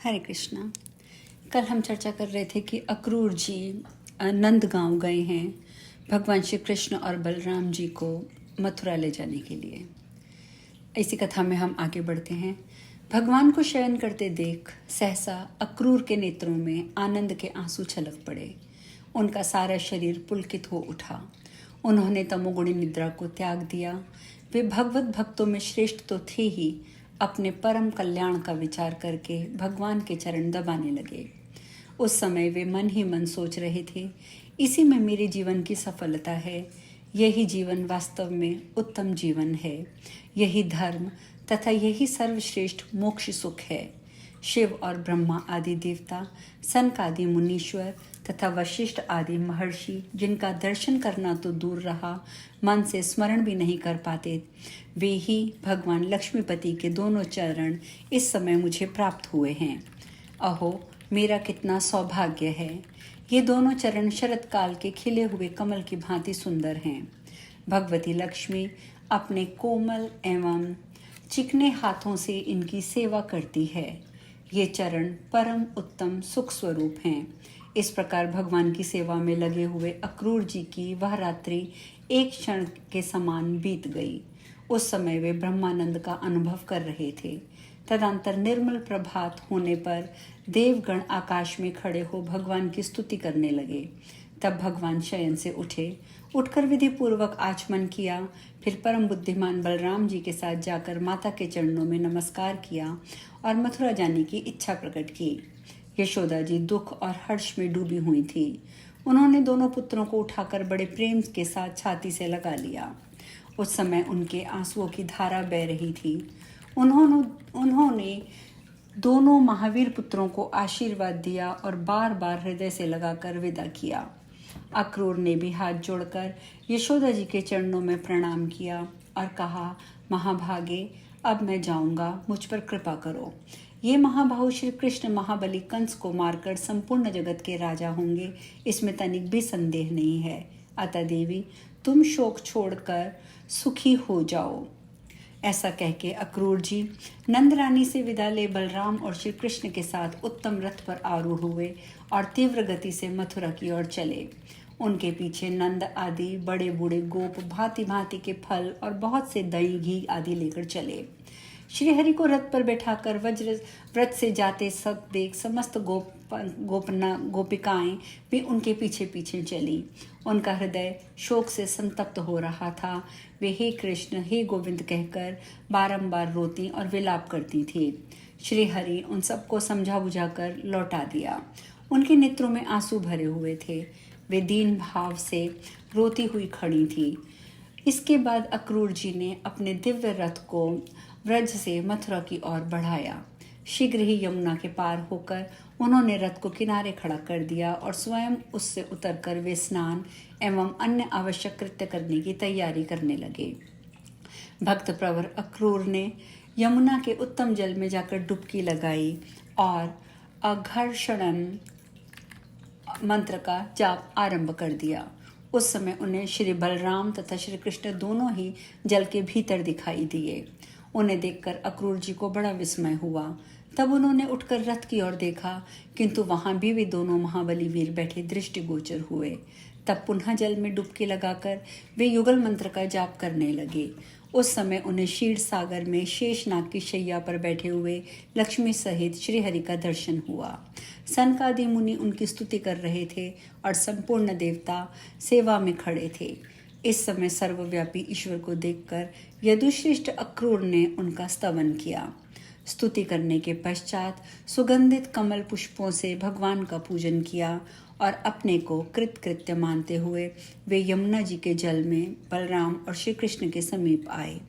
हरे कृष्णा। कल हम चर्चा कर रहे थे कि अक्रूर जी नंदगांव गए हैं भगवान श्री कृष्ण और बलराम जी को मथुरा ले जाने के लिए। इसी कथा में हम आगे बढ़ते हैं। भगवान को शयन करते देख सहसा अक्रूर के नेत्रों में आनंद के आंसू छलक पड़े। उनका सारा शरीर पुलकित हो उठा। उन्होंने तमोगुणी निद्रा को त्याग दिया। वे भगवत भक्तों में श्रेष्ठ तो थे ही, अपने परम कल्याण का विचार करके भगवान के चरण दबाने लगे। उस समय वे मन ही मन सोच रहे थे, इसी में मेरे जीवन की सफलता है। यही जीवन वास्तव में उत्तम जीवन है। यही धर्म तथा यही सर्वश्रेष्ठ मोक्ष सुख है। शिव और ब्रह्मा आदि देवता, सनक आदि मुनीश्वर तथा वशिष्ठ आदि महर्षि, जिनका दर्शन करना तो दूर रहा, मन से स्मरण भी नहीं कर पाते, वे ही भगवान लक्ष्मीपति के दोनों चरण इस समय मुझे प्राप्त हुए हैं। अहो, मेरा कितना सौभाग्य है। ये दोनों चरण शरत काल के खिले हुए कमल की भांति सुंदर हैं। भगवती लक्ष्मी अपने कोमल एवं चिकने हाथों से इनकी सेवा करती है। ये चरण परम उत्तम सुख स्वरूप हैं। इस प्रकार भगवान की सेवा में लगे हुए अक्रूर जी की वह रात्रि एक क्षण के समान बीत गई। उस समय वे ब्रह्मानंद का अनुभव कर रहे थे। तदंतर निर्मल प्रभात होने पर देवगण आकाश में खड़े हो भगवान की स्तुति करने लगे। तब भगवान शयन से उठे। उठकर विधि पूर्वक आचमन किया। फिर परम बुद्धिमान बलराम जी के साथ जाकर माता के चरणों में नमस्कार किया और मथुरा जाने की इच्छा प्रकट की। यशोदा जी दुख और हर्ष में डूबी हुई थी। उन्होंने दोनों पुत्रों को उठाकर बड़े प्रेम के साथ छाती से लगा लिया। उस समय उनके आंसुओं की धारा बह रही थी। उन्होंने दोनों महावीर पुत्रों को आशीर्वाद दिया और बार बार हृदय से लगाकर विदा किया। अक्रूर ने भी हाथ जोड़कर यशोदा जी के चरणों में प्रणाम किया और कहा, महाभागे, अब मैं जाऊंगा, मुझ पर कृपा करो। ये महाबाहु श्री कृष्ण महाबली कंस को मारकर संपूर्ण जगत के राजा होंगे, इसमें तनिक भी संदेह नहीं है। अतः देवी, तुम शोक छोड़कर सुखी हो जाओ। ऐसा कहके अक्रूर जी नंद रानी से विदा ले बलराम और श्री कृष्ण के साथ उत्तम रथ पर आरूढ़ हुए और तीव्र गति से मथुरा की ओर चले। उनके पीछे नंद आदि बड़े बूढ़े गोप भांति भांति के फल और बहुत से दही घी आदि लेकर चले। श्रीहरि को रथ पर बैठाकर वज्र व्रत से जाते सब देख समस्त गोपिकाएं भी उनके पीछे पीछे चली। उनका हृदय शोक से संतप्त हो रहा था। वे हे कृष्ण, हे गोविंद कहकर बारंबार रोती और विलाप करती थी। श्रीहरि उन सबको समझा बुझाकर लौटा दिया। उनके नेत्रों में आंसू भरे हुए थे। वे दीन भाव से रोती हुई खड़ी थी। इसके बाद अक्रूर जी ने अपने दिव्य रथ को व्रज से मथुरा की ओर बढ़ाया। शीघ्र ही यमुना के पार होकर उन्होंने रथ को किनारे खड़ा कर दिया और स्वयं उससे उतरकर वे स्नान एवं अन्य आवश्यक कृत्य करने की तैयारी करने लगे। भक्त प्रवर अक्रूर ने यमुना के उत्तम जल में जाकर डुबकी लगाई और अघर्षणन मंत्र का जाप आरंभ कर दिया। उस समय उन्हें श्री बलराम तथा श्री कृष्ण दोनों ही जल के भीतर दिखाई दिए। उन्हें देखकर अक्रूर जी को बड़ा विस्मय हुआ। तब उन्होंने उठकर रथ की ओर देखा, किंतु वहां भी वे दोनों महाबली वीर बैठे दृष्टिगोचर हुए। तब पुनः जल में डुबकी लगाकर वे युगल मंत्र का जाप करने लगे। उस समय उन्हें क्षीर सागर में शेषनाग की शैया पर बैठे हुए लक्ष्मी सहित श्रीहरि का दर्शन हुआ। सनक आदि मुनि उनकी स्तुति कर रहे थे और संपूर्ण देवता सेवा में खड़े थे। इस समय सर्वव्यापी ईश्वर को देखकर यदुश्रेष्ठ अक्रूर ने उनका स्तवन किया। स्तुति करने के पश्चात सुगंधित कमल पुष्पों से भगवान का पूजन किया और अपने को कृतकृत्य मानते हुए वे यमुना जी के जल में बलराम और श्री कृष्ण के समीप आए।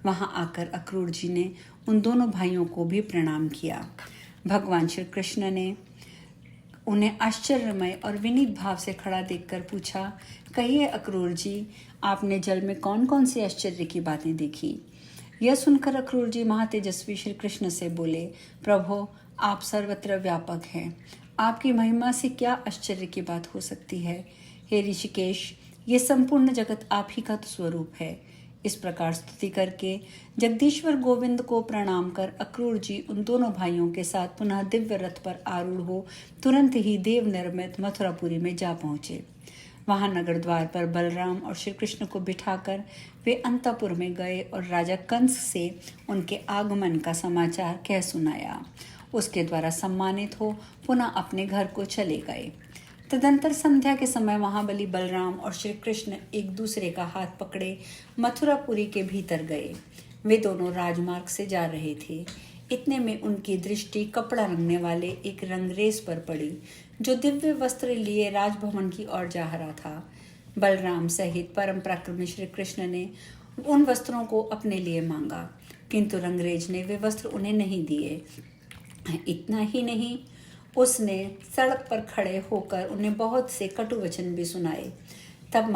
वहां आकर अक्रूर जी ने उन दोनों भाइयों को भी प्रणाम किया। भगवान श्री कृष्ण ने उन्हें आश्चर्यमय और विनीत भाव से खड़ा देखकर पूछा, कहिए अक्रूर जी, आपने जल में कौन कौन सी आश्चर्य की बातें देखी? यह सुनकर अक्रूर जी महातेजस्वी श्री कृष्ण से बोले, प्रभो, आप सर्वत्र व्यापक हैं। आपकी महिमा से क्या आश्चर्य की बात हो सकती है? हे ऋषिकेश, ये संपूर्ण जगत आप ही का तो स्वरूप है। इस प्रकार स्तुति करके जगदीश्वर गोविंद को प्रणाम कर अक्रूर जी उन दोनों भाइयों के साथ पुनः दिव्य रथ पर आरूढ़ हो तुरंत ही देव निर्मित मथुरापुरी में जा पहुंचे। वहां नगर द्वार पर बलराम और श्री कृष्ण को बिठाकर वे अंतपुर में गए और राजा कंस से उनके आगमन का समाचार कह सुनाया। उसके द्वारा सम्मानित हो पुनः अपने घर को चले गए। तदंतर संध्या के समय महाबली बलराम और श्री कृष्ण एक दूसरे का हाथ पकड़े मथुरापुरी के भीतर गए। वे दोनों राजमार्ग से जा रहे थे। इतने में उनकी दृष्टि कपड़ा रंगने वाले एक रंगरेज पर पड़ी जो दिव्य वस्त्र लिए राजभवन की ओर जा रहा था। बलराम सहित परम पराक्रमी श्री कृष्ण ने उन वस्त्रों को अपने लिए मांगा, किंतु रंगरेज ने वे वस्त्र उन्हें नहीं दिए। इतना ही नहीं, उसने सड़क पर खड़े होकर उन्हें बहुत से कटु वचन भी सुनाए। तब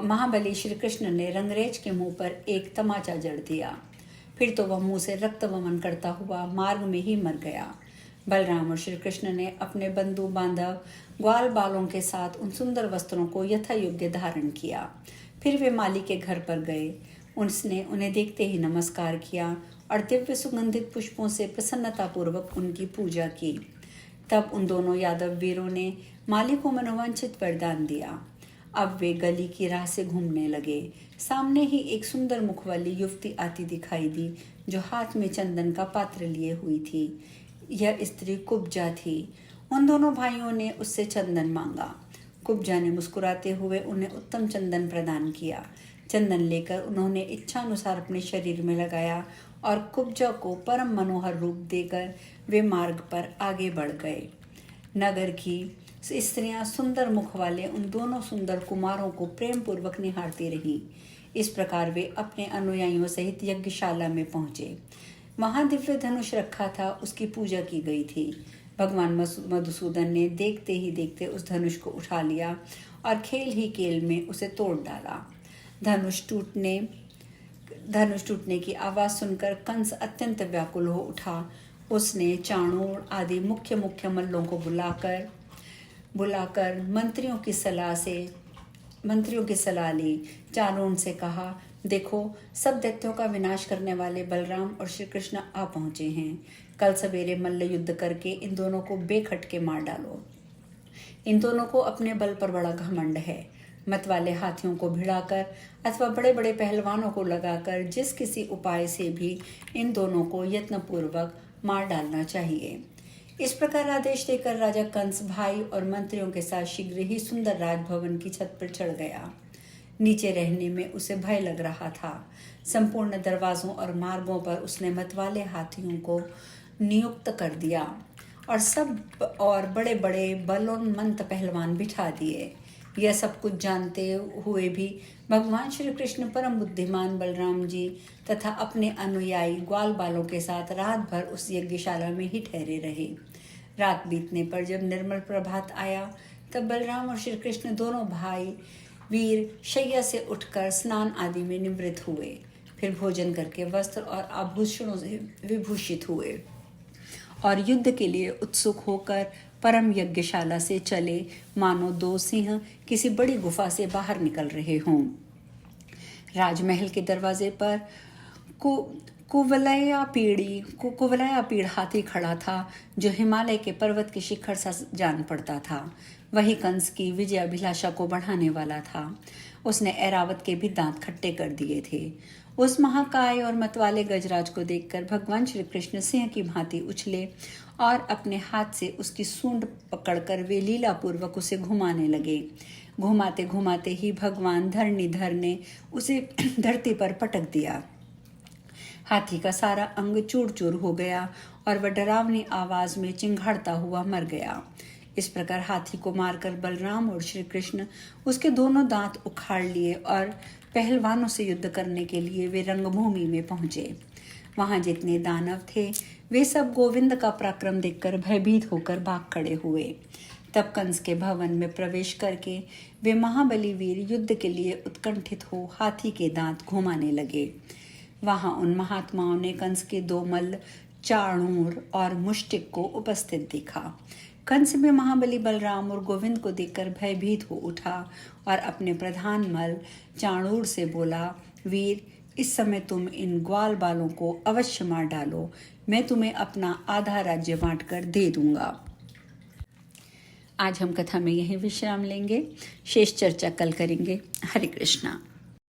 महाबली श्री कृष्ण ने रंगरेज के मुंह पर एक तमाचा जड़ दिया। फिर तो वह मुंह से रक्त वमन करता हुआ मार्ग में ही मर गया। बलराम और श्री कृष्ण ने अपने बंधु बांधव ग्वाल बालों के साथ उन सुंदर वस्त्रों को यथा योग्य धारण किया। फिर वे माली के घर पर गए। उसने उन्हें देखते ही नमस्कार किया और दिव्य सुगंधित पुष्पों से प्रसन्नतापूर्वक उनकी पूजा की। तब उन दोनों यादव वीरों ने माली को मनोवांछित वरदान दिया। अब वे गली की राह से घूमने लगे। सामने ही एक सुंदर मुख वाली युवती आती दिखाई दी जो हाथ में चंदन का पात्र लिए हुई थी। यह स्त्री कुब्जा थी। उन दोनों भाइयों ने उससे चंदन मांगा। कुब्जा ने मुस्कुराते हुए उन्हें उत्तम चंदन प्रदान किया। चंदन लेकर उन्होंने इच्छानुसार अपने शरीर में लगाया और कुब्जा को परम मनोहर रूप देकर वे मार्ग पर आगे बढ़ गए। नगर की स्त्रियां सुंदर मुख वाले उन दोनों सुंदर कुमारों को प्रेम पूर्वक निहारती रहीं। इस प्रकार वे अपने अनुयायियों सहित यज्ञशाला में पहुंचे। वहां दिव्य धनुष रखा था, उसकी पूजा की गई थी। भगवान मधुसूदन ने देखते ही देखते उस धनुष को उठा लिया और खेल ही खेल में उसे तोड़ डाला। धनुष टूटने की आवाज सुनकर कंस अत्यंत व्याकुल हो उठा। उसने चाणूर आदि मुख्य मल्लों को बुलाकर मंत्रियों की सलाह ली। चाणूर से कहा, देखो, सब दैत्यों का विनाश करने वाले बलराम और श्री कृष्ण आ पहुंचे हैं। कल सवेरे मल्ल युद्ध करके इन दोनों को बेखटके मार डालो। इन दोनों को अपने बल पर बड़ा घमंड है। मत वाले हाथियों को भिड़ाकर अथवा बड़े बड़े पहलवानों को लगाकर जिस किसी उपाय से भी इन दोनों को यत्नपूर्वक मार डालना चाहिए। इस प्रकार आदेश देकर राजा कंस भाई और मंत्रियों के साथ शीघ्र ही सुंदर राजभवन की छत पर चढ़ गया। नीचे रहने में उसे भय लग रहा था। संपूर्ण दरवाजों और मार्गों पर उसने मतवाले हाथियों को नियुक्त कर दिया और बड़े बड़े बलोन्मंत पहलवान बिठा दिए। यह सब कुछ जानते हुए भी भगवान श्री कृष्ण परम बुद्धिमान बलराम जी तथा अपने अनुयायी ग्वाल बालों के साथ रात भर उस यज्ञशाला में ही ठहरे रहे। रात बीतने पर जब निर्मल प्रभात आया तब बलराम और श्री कृष्ण दोनों भाई वीर शैया से उठकर स्नान आदि में निवृत्त हुए। फिर भोजन करके वस्त्र और आभूषणों से विभूषित हुए और युद्ध के लिए उत्सुक होकर परम यज्ञशाला से चले, मानो दो सिंह किसी बड़ी गुफा से बाहर निकल रहे हों। राजमहल के दरवाजे पर कुवलया पीड़ हाथी खड़ा था जो हिमालय के पर्वत के शिखर सा जान पड़ता था। वही कंस की विजयाभिलाषा को बढ़ाने वाला था। उसने ऐरावत के भी दांत खट्टे कर दिए थे। उस महाकाय और मतवाले गजराज को देखकर भगवान श्री कृष्ण सिंह की भांति उछले और अपने हाथ से उसकी सूंड पकड़कर वे लीलापूर्वक उसे घुमाने लगे। घुमाते घुमाते ही भगवान धरणीधर ने उसे धरती पर पटक दिया। हाथी का सारा अंग चूर चूर हो गया और वह डरावनी आवाज में चिंघाड़ता हुआ मर गया। इस प्रकार हाथी को मारकर बलराम और श्री कृष्ण उसके दोनों दांत उखाड़ लिए और पहलवानों से युद्ध करने के लिए वे रंगभूमि में पहुंचे। वहां जितने दानव थे वे सब गोविंद का पराक्रम देखकर भयभीत होकर भाग खड़े हुए। तब कंस के भवन में प्रवेश करके वे महाबली वीर युद्ध के लिए उत्कंठित हो हाथी के दांत घुमाने लगे। वहां उन महात्माओं ने कंस के दो मल्ल चाणूर और मुष्टिक को उपस्थित देखा। कंस में महाबली बलराम और गोविंद को देखकर भयभीत हो उठा और अपने प्रधान मल चाणूर से बोला, वीर, इस समय तुम इन ग्वाल बालों को अवश्य मार डालो, मैं तुम्हें अपना आधा राज्य बांटकर दे दूंगा। आज हम कथा में यही विश्राम लेंगे, शेष चर्चा कल करेंगे। हरे कृष्णा।